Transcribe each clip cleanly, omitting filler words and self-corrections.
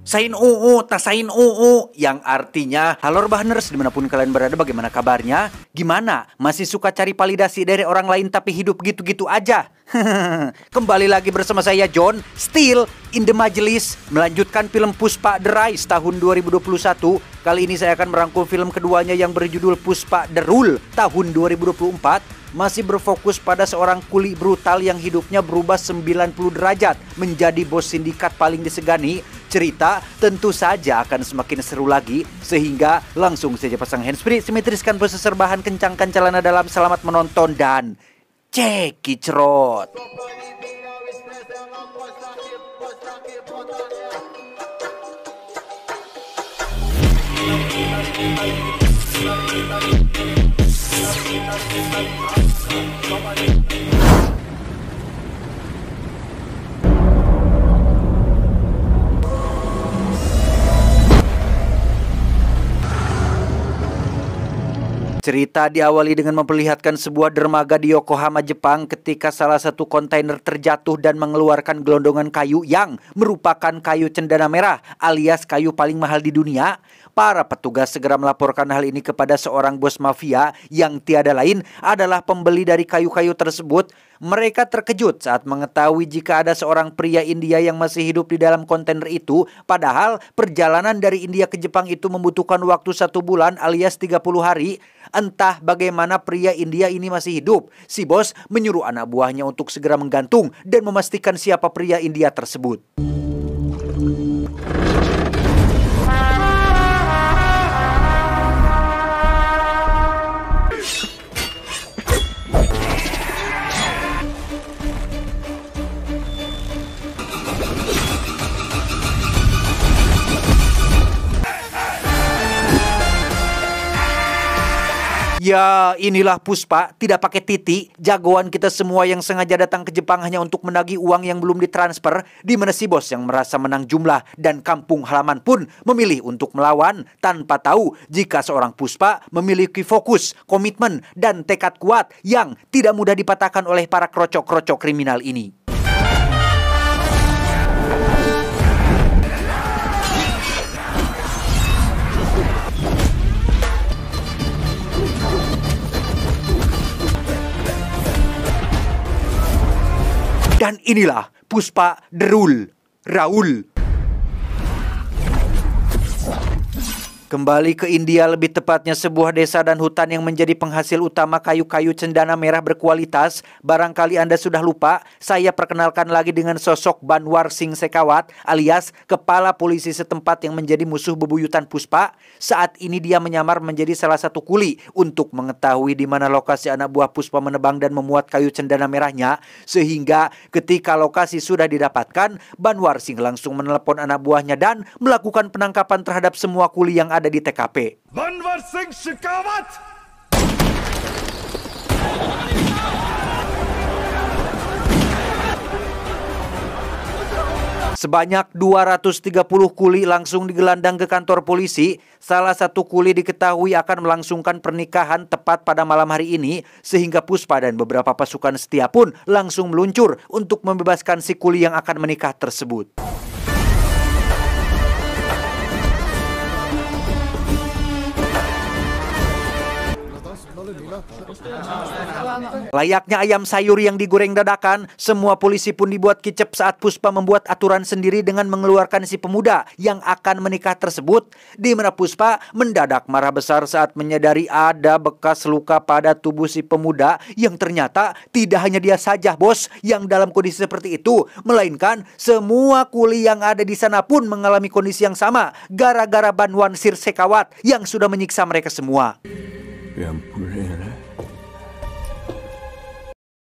Sain UU, tasain UU, yang artinya halo Rebahaners dimanapun kalian berada, bagaimana kabarnya? Gimana? Masih suka cari validasi dari orang lain tapi hidup gitu-gitu aja? Kembali lagi bersama saya John, still in the majelis, melanjutkan film Puspa The Rise tahun 2021. Kali ini saya akan merangkum film keduanya yang berjudul Puspa The Rule tahun 2024. Masih berfokus pada seorang kuli brutal yang hidupnya berubah 90 derajat menjadi bos sindikat paling disegani. Cerita tentu saja akan semakin seru lagi, sehingga langsung saja pasang handsfree, simetriskan pose serbahan, kencangkan celana dalam, selamat menonton dan cekicrot. Cerita diawali dengan memperlihatkan sebuah dermaga di Yokohama, Jepang ketika salah satu kontainer terjatuh dan mengeluarkan gelondongan kayu yang merupakan kayu cendana merah alias kayu paling mahal di dunia. Para petugas segera melaporkan hal ini kepada seorang bos mafia yang tiada lain adalah pembeli dari kayu-kayu tersebut. Mereka terkejut saat mengetahui jika ada seorang pria India yang masih hidup di dalam kontainer itu. Padahal perjalanan dari India ke Jepang itu membutuhkan waktu 1 bulan alias 30 hari. Entah bagaimana pria India ini masih hidup. Si bos menyuruh anak buahnya untuk segera menggantung dan memastikan siapa pria India tersebut. Ya, inilah Puspa, tidak pakai titik, jagoan kita semua yang sengaja datang ke Jepang hanya untuk menagih uang yang belum ditransfer, di mana si bos yang merasa menang jumlah dan kampung halaman pun memilih untuk melawan tanpa tahu jika seorang Puspa memiliki fokus, komitmen, dan tekad kuat yang tidak mudah dipatahkan oleh para krocok-krocok kriminal ini. Dan inilah Puspa The Rule, Raul. Kembali ke India, lebih tepatnya sebuah desa dan hutan yang menjadi penghasil utama kayu-kayu cendana merah berkualitas. Barangkali Anda sudah lupa, saya perkenalkan lagi dengan sosok Banwar Singh Shekhawat alias kepala polisi setempat yang menjadi musuh bebuyutan Puspa. Saat ini dia menyamar menjadi salah satu kuli untuk mengetahui di mana lokasi anak buah Puspa menebang dan memuat kayu cendana merahnya. Sehingga ketika lokasi sudah didapatkan, Banwar Singh langsung menelepon anak buahnya dan melakukan penangkapan terhadap semua kuli yang ada di TKP. Banwar Singh Shekhawat! Sebanyak 230 kuli langsung digelandang ke kantor polisi. Salah satu kuli diketahui akan melangsungkan pernikahan tepat pada malam hari ini, sehingga Puspa dan beberapa pasukan setia pun langsung meluncur untuk membebaskan si kuli yang akan menikah tersebut. Layaknya ayam sayur yang digoreng dadakan, semua polisi pun dibuat kicep saat Puspa membuat aturan sendiri dengan mengeluarkan si pemuda yang akan menikah tersebut. Di mana Puspa mendadak marah besar saat menyadari ada bekas luka pada tubuh si pemuda yang ternyata tidak hanya dia saja bos yang dalam kondisi seperti itu, melainkan semua kuli yang ada di sana pun mengalami kondisi yang sama gara-gara Banwar Singh Shekhawat yang sudah menyiksa mereka semua.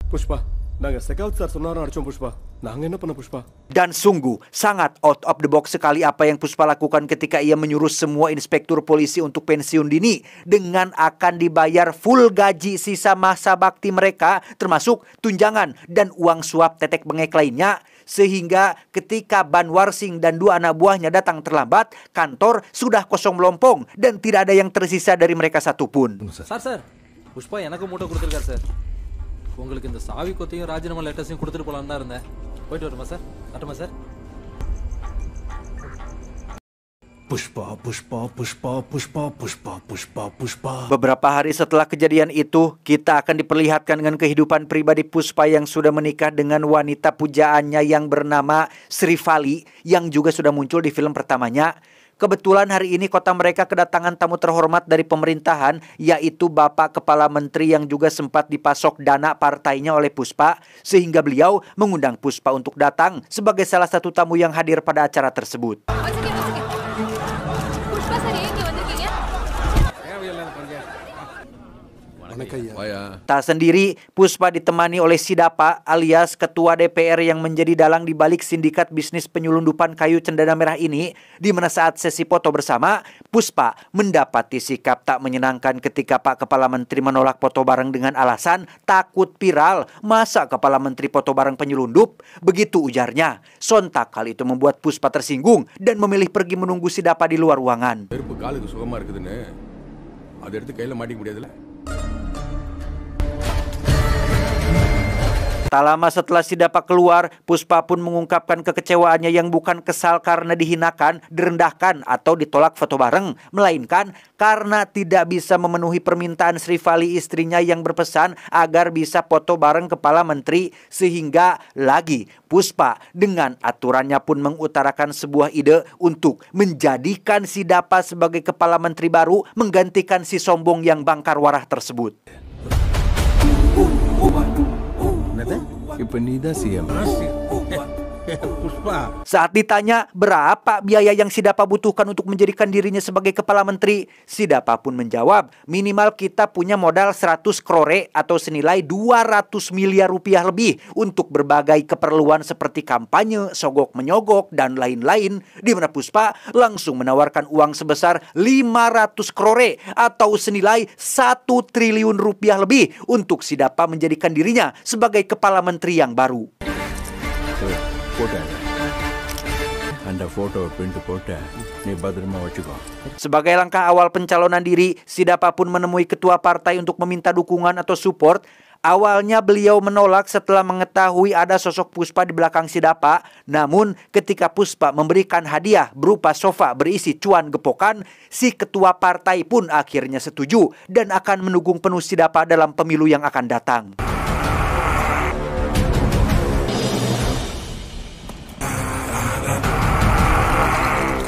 Puspa, naga Shekhawat sir sonaru archon Puspa. Nang enna pana Puspa. Dan sungguh sangat out of the box sekali apa yang Puspa lakukan ketika ia menyuruh semua inspektur polisi untuk pensiun dini dengan akan dibayar full gaji sisa masa bakti mereka, termasuk tunjangan dan uang suap tetek bengek lainnya. Sehingga ketika Banwar Singh dan 2 anak buahnya datang terlambat, kantor sudah kosong melompong dan tidak ada yang tersisa dari mereka satupun. Sir, Puspa எனக்கு மூட்டை கொடுத்திருக்கார் சார். உங்களுக்கு இந்த சாவி கொத்தையும் ராஜினாமா லெட்டர்ஸையும் கொடுத்துட்டு போலாம்னு தான் இருந்தேன். போயிட்டு வரமா சார்? அட்டமா sir? Pushpa, Pushpa, Pushpa, Pushpa, Pushpa, Pushpa, Pushpa. Beberapa hari setelah kejadian itu, kita akan diperlihatkan dengan kehidupan pribadi Puspa yang sudah menikah dengan wanita pujaannya yang bernama Sri Vali, yang juga sudah muncul di film pertamanya. Kebetulan hari ini kota mereka kedatangan tamu terhormat dari pemerintahan, yaitu Bapak Kepala Menteri yang juga sempat dipasok dana partainya oleh Puspa, sehingga beliau mengundang Puspa untuk datang sebagai salah satu tamu yang hadir pada acara tersebut. Tak sendiri, Puspa ditemani oleh Sidapa alias Ketua DPR yang menjadi dalang di balik sindikat bisnis penyelundupan kayu cendana merah ini, di mana saat sesi foto bersama, Puspa mendapati sikap tak menyenangkan ketika Pak Kepala Menteri menolak foto bareng dengan alasan takut viral. Masa Kepala Menteri foto bareng penyelundup? Begitu ujarnya. Sontak hal itu membuat Puspa tersinggung dan memilih pergi menunggu Sidapa di luar ruangan. Tak lama setelah Sidapa keluar, Puspa pun mengungkapkan kekecewaannya yang bukan kesal karena dihinakan, direndahkan, atau ditolak foto bareng, melainkan karena tidak bisa memenuhi permintaan Sri Vali istrinya yang berpesan agar bisa foto bareng Kepala Menteri. Sehingga lagi, Puspa dengan aturannya pun mengutarakan sebuah ide untuk menjadikan Sidapa sebagai Kepala Menteri baru, menggantikan si sombong yang bangkar warah tersebut. Saat ditanya berapa biaya yang Sidapa butuhkan untuk menjadikan dirinya sebagai Kepala Menteri, Sidapa pun menjawab, minimal kita punya modal 100 crore atau senilai 200 miliar rupiah lebih untuk berbagai keperluan seperti kampanye, sogok menyogok, dan lain-lain, di mana Puspa langsung menawarkan uang sebesar 500 crore atau senilai 1 triliun rupiah lebih untuk Sidapa menjadikan dirinya sebagai Kepala Menteri yang baru. Sebagai langkah awal pencalonan diri, Sidapa pun menemui ketua partai untuk meminta dukungan atau support. Awalnya beliau menolak setelah mengetahui ada sosok Puspa di belakang Sidapa. Namun ketika Puspa memberikan hadiah berupa sofa berisi cuan gepokan, si ketua partai pun akhirnya setuju dan akan mendukung penuh Sidapa dalam pemilu yang akan datang.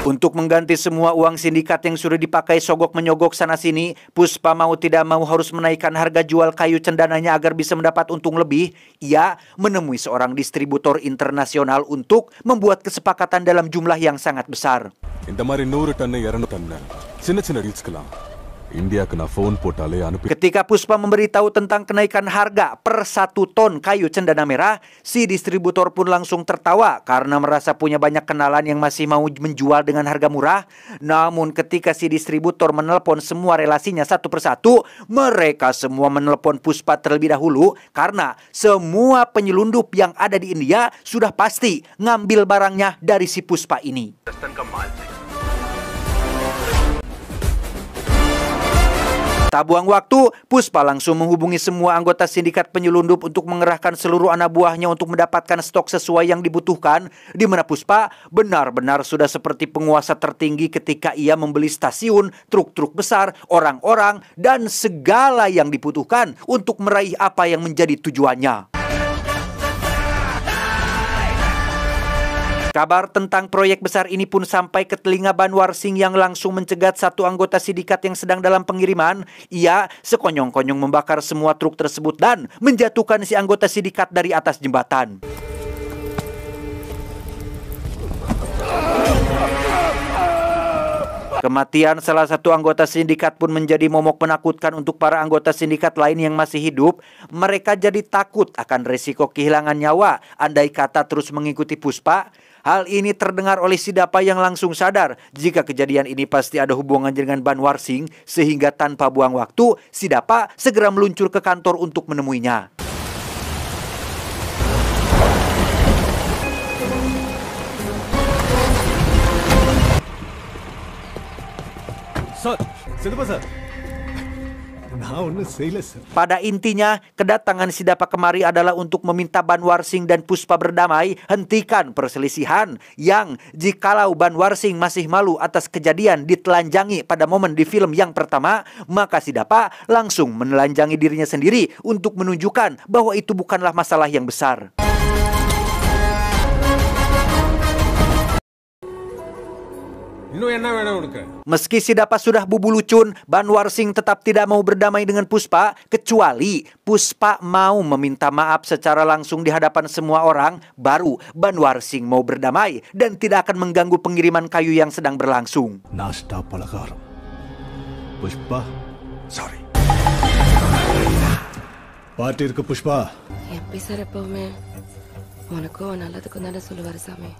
Untuk mengganti semua uang sindikat yang sudah dipakai sogok menyogok sana-sini, Puspa mau tidak mau harus menaikkan harga jual kayu cendananya agar bisa mendapat untung lebih. Ia menemui seorang distributor internasional untuk membuat kesepakatan dalam jumlah yang sangat besar. Ketika Puspa memberitahu tentang kenaikan harga per 1 ton kayu cendana merah, si distributor pun langsung tertawa karena merasa punya banyak kenalan yang masih mau menjual dengan harga murah. Namun ketika si distributor menelpon semua relasinya satu persatu, mereka semua menelpon Puspa terlebih dahulu karena semua penyelundup yang ada di India sudah pasti ngambil barangnya dari si Puspa ini. Tak buang waktu, Puspa langsung menghubungi semua anggota sindikat penyelundup untuk mengerahkan seluruh anak buahnya untuk mendapatkan stok sesuai yang dibutuhkan, di mana Puspa benar-benar sudah seperti penguasa tertinggi ketika ia membeli stasiun, truk-truk besar, orang-orang, dan segala yang dibutuhkan untuk meraih apa yang menjadi tujuannya. Kabar tentang proyek besar ini pun sampai ke telinga Banwar Singh yang langsung mencegat satu anggota sindikat yang sedang dalam pengiriman. Ia sekonyong-konyong membakar semua truk tersebut dan menjatuhkan si anggota sindikat dari atas jembatan. Kematian salah satu anggota sindikat pun menjadi momok menakutkan untuk para anggota sindikat lain yang masih hidup. Mereka jadi takut akan resiko kehilangan nyawa andai kata terus mengikuti Puspa. Hal ini terdengar oleh Sidapa yang langsung sadar jika kejadian ini pasti ada hubungan dengan Banwar Singh, sehingga tanpa buang waktu, Sidapa segera meluncur ke kantor untuk menemuinya. Sir, Sidapa sir. ஒன்றும் செய்யல sir. Pada intinya, kedatangan Sidapa kemari adalah untuk meminta Banwarsing dan Puspa berdamai, hentikan perselisihan yang jikalau Banwarsing masih malu atas kejadian ditelanjangi pada momen di film yang pertama, maka Sidapa langsung menelanjangi dirinya sendiri untuk menunjukkan bahwa itu bukanlah masalah yang besar. Meski Sidapa sudah bubulucun, Banwarsing tetap tidak mau berdamai dengan Puspa, kecuali Puspa mau meminta maaf secara langsung di hadapan semua orang, baru Banwarsing mau berdamai dan tidak akan mengganggu pengiriman kayu yang sedang berlangsung. Nasta palagaram. Pushpa, sorry. பாட்டு இருக்கு புஷ்பா. empezar எப்பவுமே உனக்கு நல்லதுக்கு தானே சொல்லுவாரு சாமி.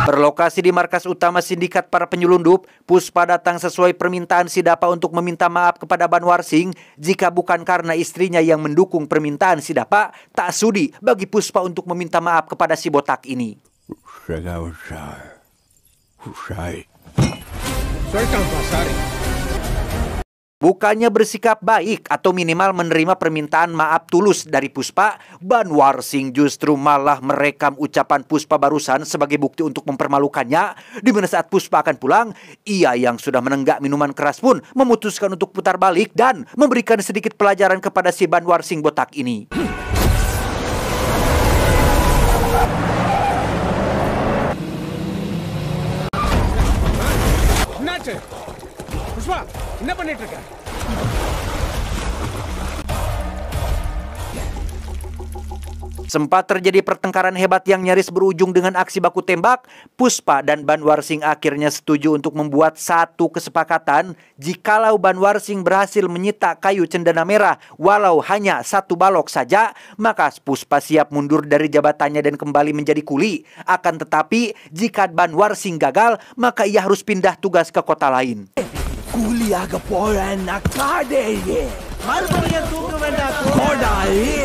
Berlokasi di markas utama sindikat para penyelundup, Puspa datang sesuai permintaan Sidapa untuk meminta maaf kepada Banwarsing. Jika bukan karena istrinya yang mendukung permintaan Sidapa, tak sudi bagi Puspa untuk meminta maaf kepada si botak ini. Bukannya bersikap baik atau minimal menerima permintaan maaf tulus dari Puspa, Banwarsing justru malah merekam ucapan Puspa barusan sebagai bukti untuk mempermalukannya. Di mana saat Puspa akan pulang, ia yang sudah menenggak minuman keras pun memutuskan untuk putar balik dan memberikan sedikit pelajaran kepada si Banwarsing botak ini. Pushpa என்ன பண்ணிட்டு இருக்க? Sempat terjadi pertengkaran hebat yang nyaris berujung dengan aksi baku tembak. Puspa dan Banwarsing akhirnya setuju untuk membuat satu kesepakatan. Jikalau Banwarsing berhasil menyita kayu cendana merah walau hanya satu balok saja, maka Puspa siap mundur dari jabatannya dan kembali menjadi kuli. Akan tetapi jika Banwarsing gagal, maka ia harus pindah tugas ke kota lain. கூலியாக போறேன் நக்காதேயே. மறுபடியும் தூக்க வேண்டாம் கோடாயே.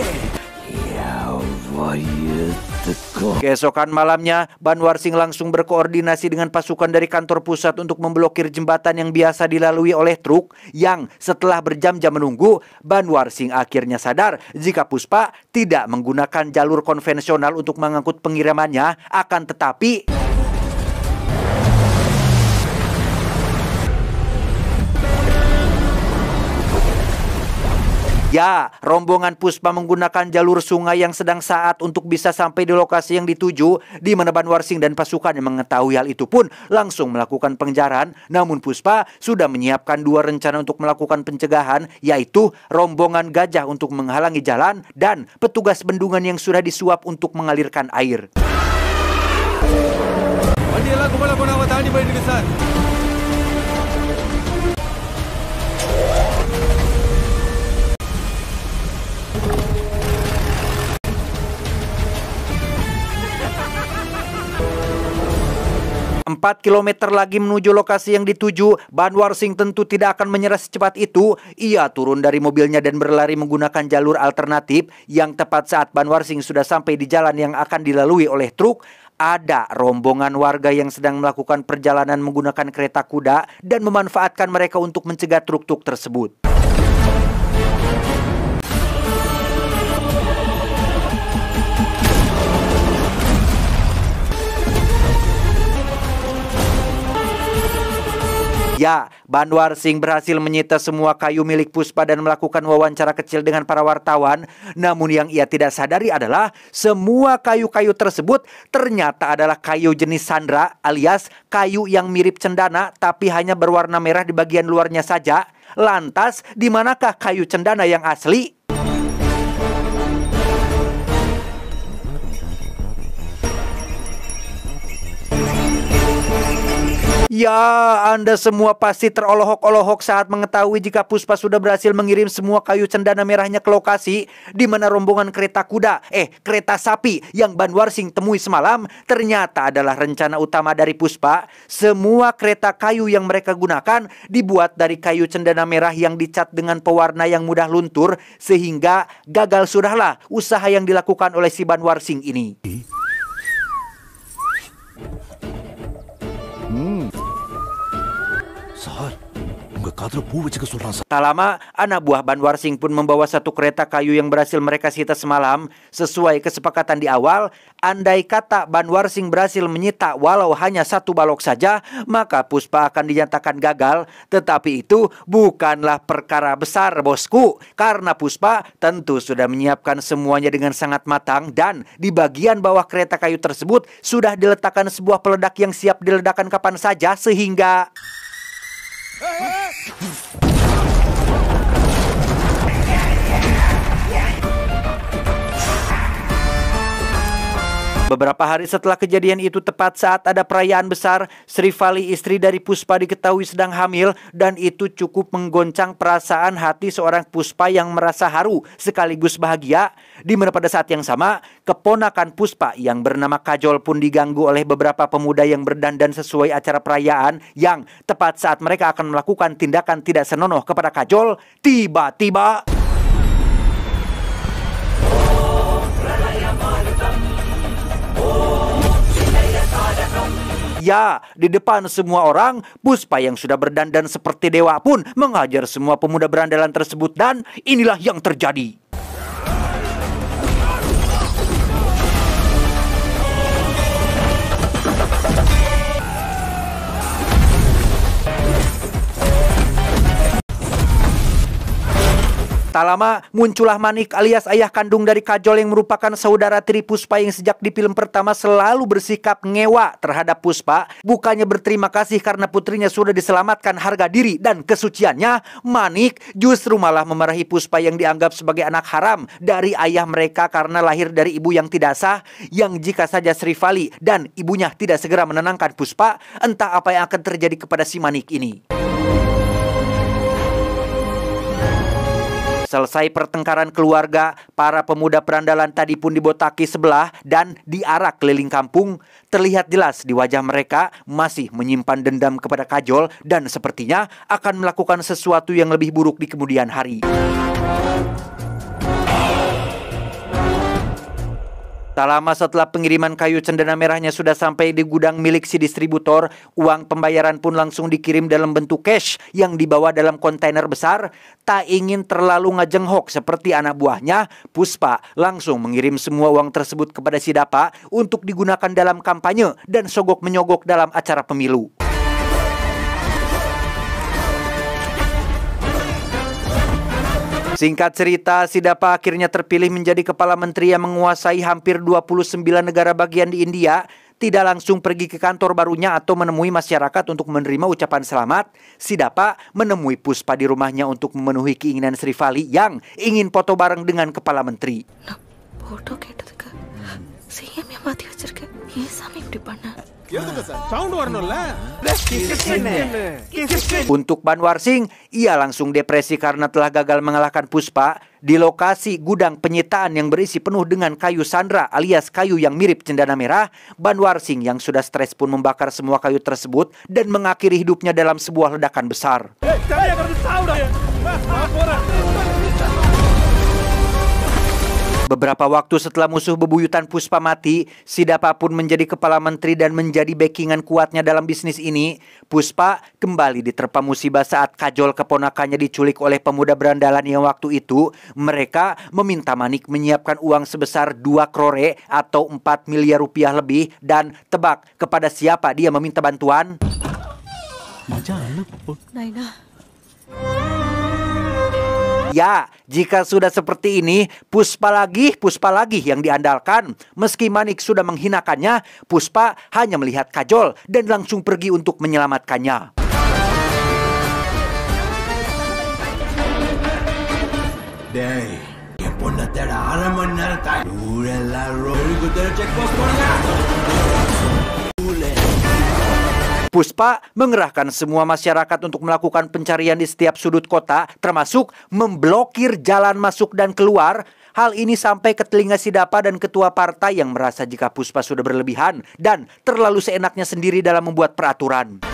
Keesokan malamnya, Banwarsing langsung berkoordinasi dengan pasukan dari kantor pusat untuk memblokir jembatan yang biasa dilalui oleh truk. Yang setelah berjam-jam menunggu, Banwarsing akhirnya sadar jika Puspa tidak menggunakan jalur konvensional untuk mengangkut pengirimannya. Akan tetapi ya, rombongan Puspa menggunakan jalur sungai yang sedang saat untuk bisa sampai di lokasi yang dituju, di mana Banwarsing dan pasukan yang mengetahui hal itu pun langsung melakukan pengejaran. Namun Puspa sudah menyiapkan dua rencana untuk melakukan pencegahan, yaitu rombongan gajah untuk menghalangi jalan dan petugas bendungan yang sudah disuap untuk mengalirkan air. வண்டியெல்லாம் கும்பலா தாண்டி போயிட்டு இருக்கு சார். 4 kilometer lagi menuju lokasi yang dituju, Banwarsing tentu tidak akan menyerah secepat itu. Ia turun dari mobilnya dan berlari menggunakan jalur alternatif. Yang tepat saat Banwarsing sudah sampai di jalan yang akan dilalui oleh truk, ada rombongan warga yang sedang melakukan perjalanan menggunakan kereta kuda dan memanfaatkan mereka untuk mencegah truk-truk tersebut. Ya, Banwarsing berhasil menyita semua kayu milik Puspa dan melakukan wawancara kecil dengan para wartawan. Namun yang ia tidak sadari adalah semua kayu-kayu tersebut ternyata adalah kayu jenis sandra, alias kayu yang mirip cendana tapi hanya berwarna merah di bagian luarnya saja. Lantas, di manakah kayu cendana yang asli? Ya, Anda semua pasti terolok-olok saat mengetahui jika Puspa sudah berhasil mengirim semua kayu cendana merahnya ke lokasi di mana rombongan kereta sapi yang Banwarsing temui semalam ternyata adalah rencana utama dari Puspa. Semua kereta kayu yang mereka gunakan dibuat dari kayu cendana merah yang dicat dengan pewarna yang mudah luntur, sehingga gagal sudahlah usaha yang dilakukan oleh si Banwarsing ini. Sir காதுல பூ வச்சுக்க சொல்றான் sir. Tak lama, anak buah Banwar Singh pun membawa satu kereta kayu yang berhasil mereka sita semalam. Sesuai kesepakatan di awal, andai kata Banwar Singh berhasil menyita walau hanya satu balok saja, maka Puspa akan dinyatakan gagal. Tetapi itu bukanlah perkara besar, bosku. Karena Puspa tentu sudah menyiapkan semuanya dengan sangat matang, dan di bagian bawah kereta kayu tersebut sudah diletakkan sebuah peledak yang siap diledakkan kapan saja, sehingga beberapa hari setelah kejadian itu, tepat saat ada perayaan besar, Srivali, istri dari Puspa, diketahui sedang hamil, dan itu cukup menggoncang perasaan hati seorang Puspa yang merasa haru sekaligus bahagia. Di mana pada saat yang sama, keponakan Puspa yang bernama Kajol pun diganggu oleh beberapa pemuda yang berdandan sesuai acara perayaan, yang tepat saat mereka akan melakukan tindakan tidak senonoh kepada Kajol, tiba-tiba ya, di depan semua orang, Puspa yang sudah berdandan seperti dewa pun menghajar semua pemuda berandalan tersebut, dan inilah yang terjadi. Tak lama, muncullah Manik alias ayah kandung dari Kajol yang merupakan saudara tiri Puspa yang sejak di film pertama selalu bersikap ngewa terhadap Puspa. Bukannya berterima kasih karena putrinya sudah diselamatkan harga diri dan kesuciannya, Manik justru malah memarahi Puspa yang dianggap sebagai anak haram dari ayah mereka karena lahir dari ibu yang tidak sah, yang jika saja Srivali dan ibunya tidak segera menenangkan Puspa, entah apa yang akan terjadi kepada si Manik ini. Selesai pertengkaran keluarga, para pemuda perandalan tadi pun dibotaki sebelah dan diarak keliling kampung. Terlihat jelas di wajah mereka masih menyimpan dendam kepada Kajol dan sepertinya akan melakukan sesuatu yang lebih buruk di kemudian hari. Tak lama setelah pengiriman kayu cendana merahnya sudah sampai di gudang milik si distributor, uang pembayaran pun langsung dikirim dalam bentuk cash yang dibawa dalam kontainer besar. Tak ingin terlalu ngajenghok seperti anak buahnya, Puspa langsung mengirim semua uang tersebut kepada si Dapa untuk digunakan dalam kampanye dan sogok-menyogok dalam acara pemilu. Singkat cerita, si Dapa akhirnya terpilih menjadi kepala menteri yang menguasai hampir 29 negara bagian di India. Tidak langsung pergi ke kantor barunya atau menemui masyarakat untuk menerima ucapan selamat, si Dapa menemui Puspa di rumahnya untuk memenuhi keinginan Srivali yang ingin foto bareng dengan kepala menteri. நான் போட்டோ கேட்டதுக்கு சிஎம் ஏமாத்தி வச்சிருக்கேன். ஏன் சாமி இப்படி பண்ண? Untuk Banwar Singh, ia langsung depresi karena telah gagal mengalahkan Puspa di lokasi gudang penyitaan yang berisi penuh dengan kayu sandra alias kayu yang mirip cendana merah. Banwar Singh yang sudah stres pun membakar semua kayu tersebut dan mengakhiri hidupnya dalam sebuah ledakan besar. Beberapa waktu setelah musuh bebuyutan Puspa mati, si Dapa pun menjadi kepala menteri dan menjadi backingan kuatnya dalam bisnis ini. Puspa kembali diterpa musibah saat Kajol keponakannya diculik oleh pemuda berandalan yang waktu itu. Mereka meminta Manik menyiapkan uang sebesar 2 crore atau 4 miliar rupiah lebih, dan tebak kepada siapa dia meminta bantuan? Naina. Ya, jika sudah seperti ini, Puspa lagi yang diandalkan. Meski Manik sudah menghinakannya, Puspa hanya melihat Kajol dan langsung pergi untuk menyelamatkannya. Puspa mengerahkan semua masyarakat untuk melakukan pencarian di setiap sudut kota, termasuk memblokir jalan masuk dan keluar. Hal ini sampai ke telinga si Dapa dan ketua partai yang merasa jika Puspa sudah berlebihan dan terlalu seenaknya sendiri dalam membuat peraturan.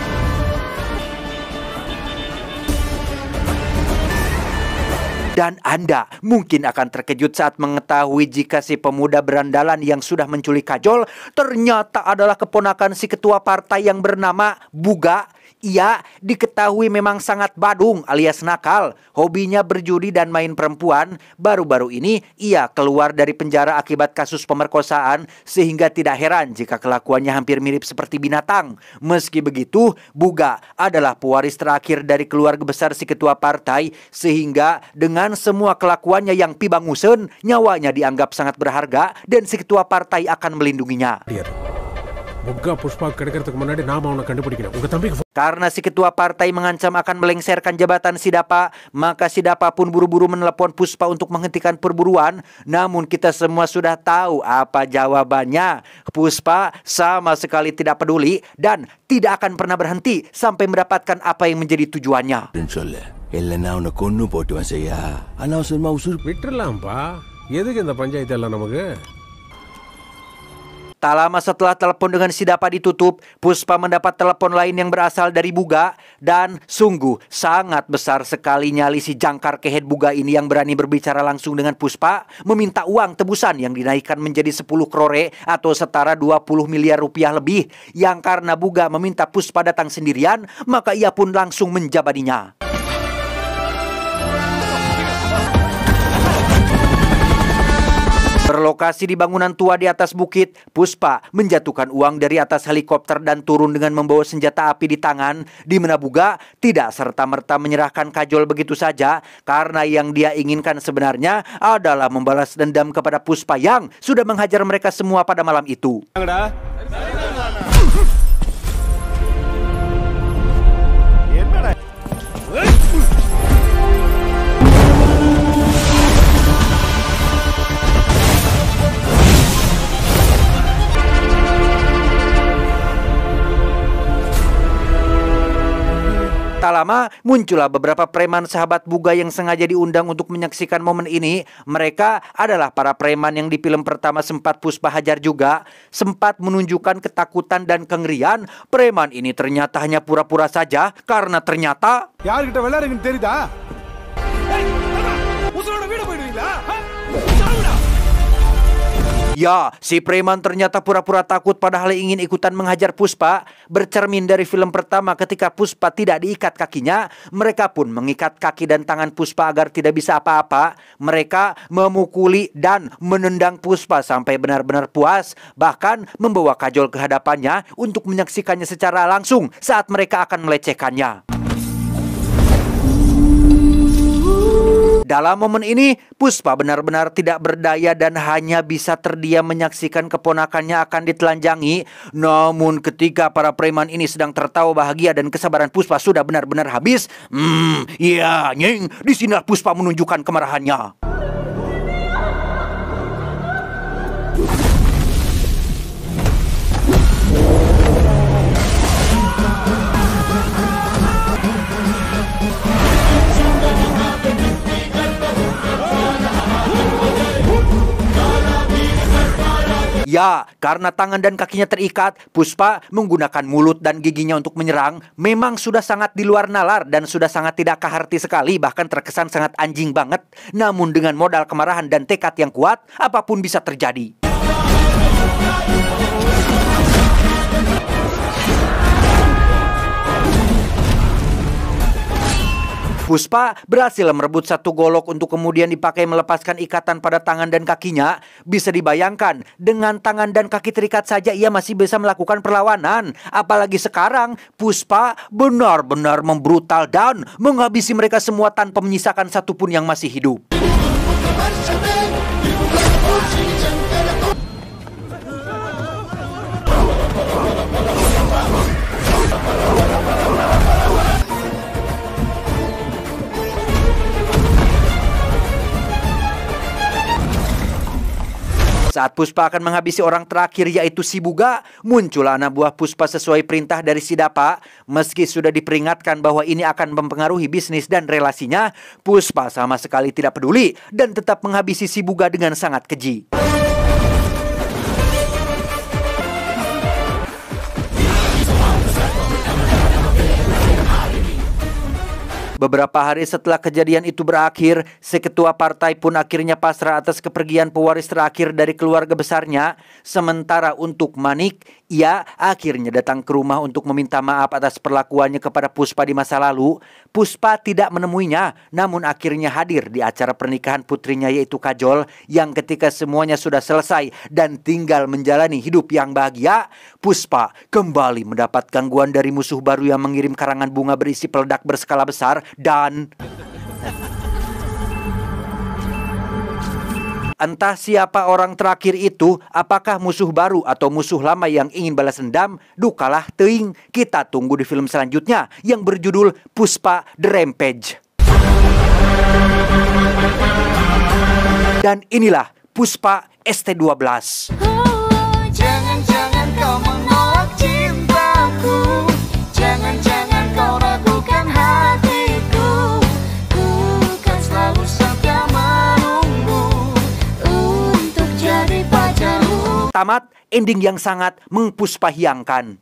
Dan Anda mungkin akan terkejut saat mengetahui jika si pemuda berandalan yang sudah menculik Kajol ternyata adalah keponakan si ketua partai yang bernama Buga. Ia diketahui memang sangat badung alias nakal, hobinya berjudi dan main perempuan. Baru-baru ini ia keluar dari penjara akibat kasus pemerkosaan, sehingga tidak heran jika kelakuannya hampir mirip seperti binatang. Meski begitu, Buga adalah pewaris terakhir dari keluarga besar si ketua partai, sehingga dengan semua kelakuannya yang pibangusen, nyawanya dianggap sangat berharga dan si ketua partai akan melindunginya. Buga Pushpa கிடைக்கிறதுக்கு முன்னாடி நாம அவனை கண்டுபிடிக்கணும். உங்க தம்பிக்கு Karena si ketua partai mengancam akan melengsarkan jabatan Sidapa, maka Sidapa pun buru-buru menelepon Puspa untuk menghentikan perburuan. Namun kita semua sudah tahu apa jawabannya. Puspa sama sekali tidak peduli dan tidak akan pernah berhenti sampai mendapatkan apa yang menjadi tujuannya. இல்லைன்னா அவனை கொன்னு போட்டுவான் செய்யா அனாவசரமா உசுர் விட்டுறலாம்ப்பா. எதுக்கு இந்த பஞ்சாயத்து எல்லாம் நமக்கு? Tak lama setelah telepon dengan Sidapa ditutup, Puspa mendapat telepon lain yang berasal dari Buga. Dan sungguh sangat besar sekali nyali si jangkar kehet Buga ini yang berani berbicara langsung dengan Puspa, meminta uang tebusan yang dinaikkan menjadi 10 krore atau setara 20 miliar rupiah lebih. Yang karena Buga meminta Puspa datang sendirian, maka ia pun langsung menjabadinya. Berlokasi di bangunan tua di atas bukit, Puspa menjatuhkan uang dari atas helikopter dan turun dengan membawa senjata api di tangan, di mana Buga tidak serta-merta menyerahkan kajol begitu saja, karena yang dia inginkan sebenarnya adalah membalas dendam kepada Puspa yang sudah menghajar mereka semua pada malam itu. Tak lama, muncullah beberapa preman sahabat Buga yang sengaja diundang untuk menyaksikan momen ini. Mereka adalah para preman yang di film pertama sempat Puspa hajar juga. Sempat menunjukkan ketakutan dan kengerian. Preman ini ternyata hanya pura-pura saja, karena ternyata... யார்கிட்ட விளையாடுங்கன்னு தெரியுதா? உசுரோட வீடு போயிடுவீங்களா? Ya, si preman ternyata pura-pura takut padahal ingin ikutan menghajar Puspa. Bercermin dari film pertama ketika Puspa tidak diikat kakinya, mereka pun mengikat kaki dan tangan Puspa agar tidak bisa apa-apa. Mereka memukuli dan menendang Puspa sampai benar-benar puas, bahkan membawa kajol ke hadapannya untuk menyaksikannya secara langsung saat mereka akan melecehkannya. Dalam momen ini, Puspa benar-benar tidak berdaya dan hanya bisa terdiam menyaksikan keponakannya akan ditelanjangi. Namun ketika para preman ini sedang tertawa bahagia dan kesabaran Puspa sudah benar-benar habis, iya, nying, disinilah Puspa menunjukkan kemarahannya. Ya, karena tangan dan kakinya terikat, Puspa menggunakan mulut dan giginya untuk menyerang. Memang sudah sangat di luar nalar dan sudah sangat tidak kaharti sekali, bahkan terkesan sangat anjing banget. Namun dengan modal kemarahan dan tekad yang kuat, apapun bisa terjadi. Puspa berhasil merebut satu golok untuk kemudian dipakai melepaskan ikatan pada tangan dan kakinya. Bisa dibayangkan, dengan tangan dan kaki terikat saja ia masih bisa melakukan perlawanan. Apalagi sekarang, Puspa benar-benar membrutal dan menghabisi mereka semua tanpa menyisakan satupun yang masih hidup. Saat Puspa akan menghabisi orang terakhir yaitu si Buga, muncul anak buah Puspa sesuai perintah dari Sidapa. Meski sudah diperingatkan bahwa ini akan mempengaruhi bisnis dan relasinya, Puspa sama sekali tidak peduli dan tetap menghabisi si Buga dengan sangat keji. Beberapa hari setelah kejadian itu berakhir, si ketua partai pun akhirnya pasrah atas kepergian pewaris terakhir dari keluarga besarnya. Sementara untuk Manik, ia akhirnya datang ke rumah untuk meminta maaf atas perlakuannya kepada Puspa di masa lalu. Puspa tidak menemuinya, namun akhirnya hadir di acara pernikahan putrinya yaitu Kajol, yang ketika semuanya sudah selesai dan tinggal menjalani hidup yang bahagia, Puspa kembali mendapat gangguan dari musuh baru yang mengirim karangan bunga berisi peledak berskala besar dan entah siapa orang terakhir itu, apakah musuh baru atau musuh lama yang ingin balas dendam, dukalah teuing. Kita tunggu di film selanjutnya yang berjudul Puspa The Rampage. Dan inilah Puspa ST12. Jangan-jangan kau menolak cintaku, jangan-jangan kau ragukan hatiku. Ku kan selalu setia menunggu untuk jadi pacarmu. Tamat ending yang sangat mengpuspahiangkan.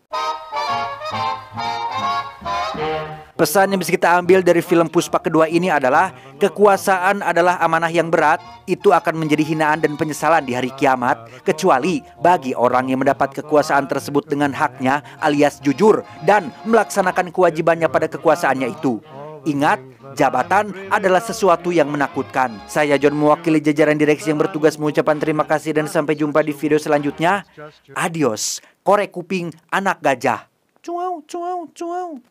Pesan yang bisa kita ambil dari film Puspa kedua ini adalah kekuasaan adalah amanah yang berat. Itu akan menjadi hinaan dan penyesalan di hari kiamat, kecuali bagi orang yang mendapat kekuasaan tersebut dengan haknya alias jujur dan melaksanakan kewajibannya pada kekuasaannya itu. Ingat, jabatan adalah sesuatu yang menakutkan. Saya John mewakili jajaran direksi yang bertugas mengucapkan terima kasih dan sampai jumpa di video selanjutnya. Adios, korek kuping anak gajah. Cuau, cuau, cuau.